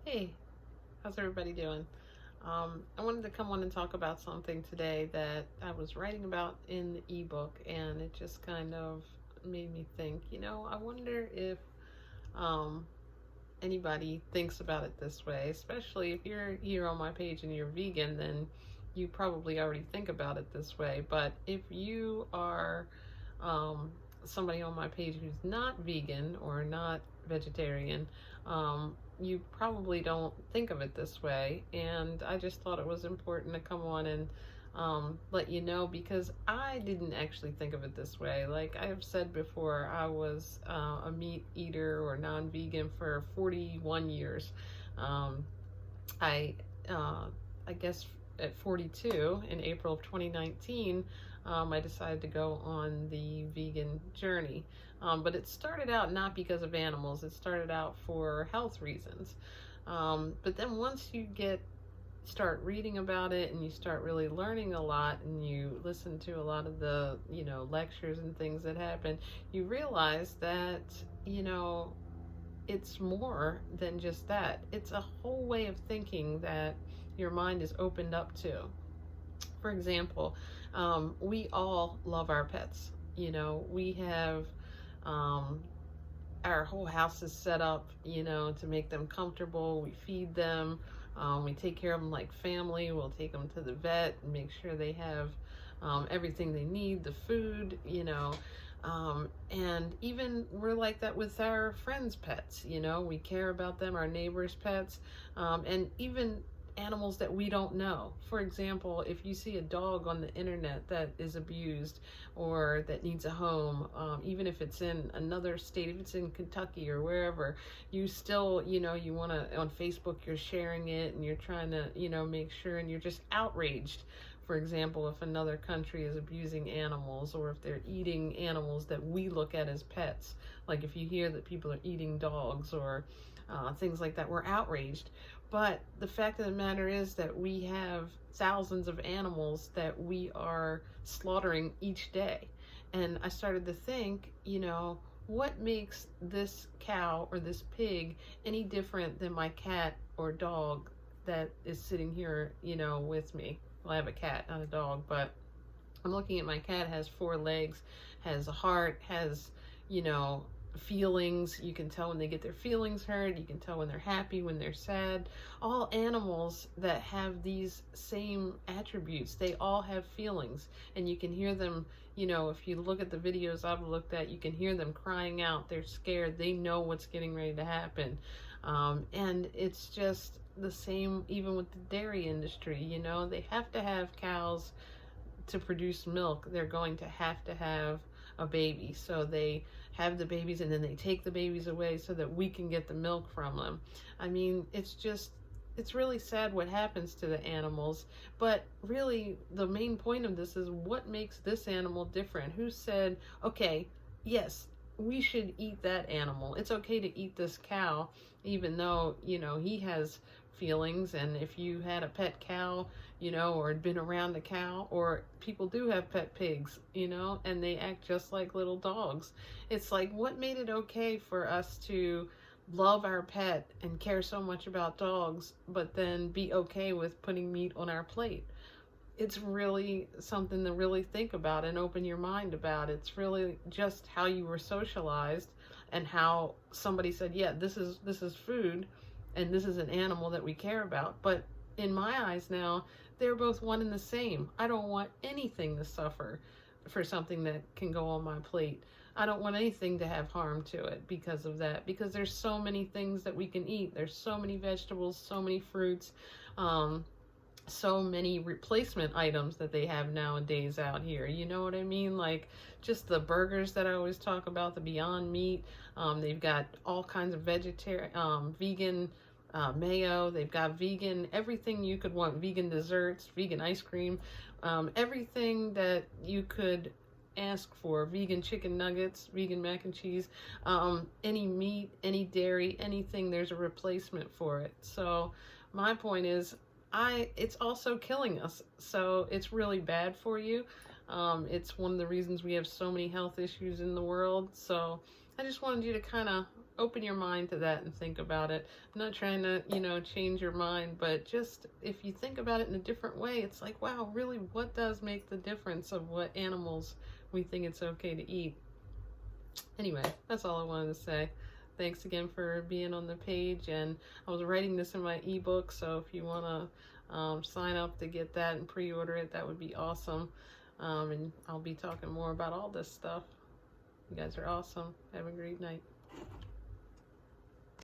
Hey, how's everybody doing? I wanted to come on and talk about something today that I was writing about in the ebook, and it just kind of made me think, I wonder if um, anybody thinks about it this way, especially if you're here on my page and you're vegan, then you probably already think about it this way. But if you are um, somebody on my page who's not vegan or not vegetarian, you probably don't think of it this way. And I just thought it was important to come on and let you know, because I didn't actually think of it this way. Like I have said before, I was a meat eater or non-vegan for 41 years. Um, I uh, I guess at 42 in April of 2019, I decided to go on the vegan journey. But it started out not because of animals. It started out for health reasons. But then once you start reading about it and you start really learning a lot and you listen to a lot of the lectures and things that happen, you realize that you know it's more than just that. It's a whole way of thinking that your mind is opened up to. For example, we all love our pets. We have um, our whole house is set up, to make them comfortable. We feed them. We take care of them like family. We'll take them to the vet and make sure they have everything they need, the food, and even we're like that with our friends' pets. We care about them, our neighbors' pets, and even animals that we don't know. For example, if you see a dog on the internet that is abused or that needs a home, even if it's in another state, if it's in Kentucky or wherever, you still, you want to, on Facebook, you're sharing it and you're trying to, make sure, and you're just outraged. For example, if another country is abusing animals or if they're eating animals that we look at as pets, like if you hear that people are eating dogs or things like that, we're outraged. But the fact of the matter is that we have thousands of animals that we are slaughtering each day. And I started to think, what makes this cow or this pig any different than my cat or dog that is sitting here, with me? Well, I have a cat, not a dog, but I'm looking at my cat, has four legs, has a heart, has, you know, feelings. You can tell when they get their feelings hurt. You can tell when they're happy, when they're sad. All animals that have these same attributes, they all have feelings. And you can hear them, if you look at the videos I've looked at, you can hear them crying out. They're scared. They know what's getting ready to happen. And it's just the same even with the dairy industry. They have to have cows to produce milk. They're going to have a baby. So they have the babies and then they take the babies away so that we can get the milk from them. I mean, it's really sad what happens to the animals, but really the main point of this is what makes this animal different. Who said, okay, yes, we should eat that animal. It's okay to eat this cow, even though, he has feelings. And if you had a pet cow, or had been around a cow, or people do have pet pigs, and they act just like little dogs. It's like, what made it okay for us to love our pet and care so much about dogs, but then be okay with putting meat on our plate? It's really something to really think about and open your mind about. It's really just how you were socialized and how somebody said, yeah, this is food and this is an animal that we care about. But in my eyes now, they're both one and the same. I don't want anything to suffer for something that can go on my plate. I don't want anything to have harm to it because of that, because there's so many things that we can eat. There's so many vegetables, so many fruits, so many replacement items that they have nowadays out here. You know what I mean? Like just the burgers that I always talk about, the Beyond Meat. They've got all kinds of vegan mayo. They've got vegan everything you could want. Vegan desserts, vegan ice cream, everything that you could ask for. Vegan chicken nuggets, vegan mac and cheese, any meat, any dairy, anything. There's a replacement for it. So my point is, it's also killing us. So it's really bad for you. It's one of the reasons we have so many health issues in the world. So I just wanted you to kind of open your mind to that and think about it. I'm not trying to, change your mind, but just if you think about it in a different way, it's like, wow, really, what does make the difference of what animals we think it's okay to eat? Anyway, that's all I wanted to say. Thanks again for being on the page, and I was writing this in my ebook, so if you want to sign up to get that and pre-order it, that would be awesome. And I'll be talking more about all this stuff. You guys are awesome. Have a great night.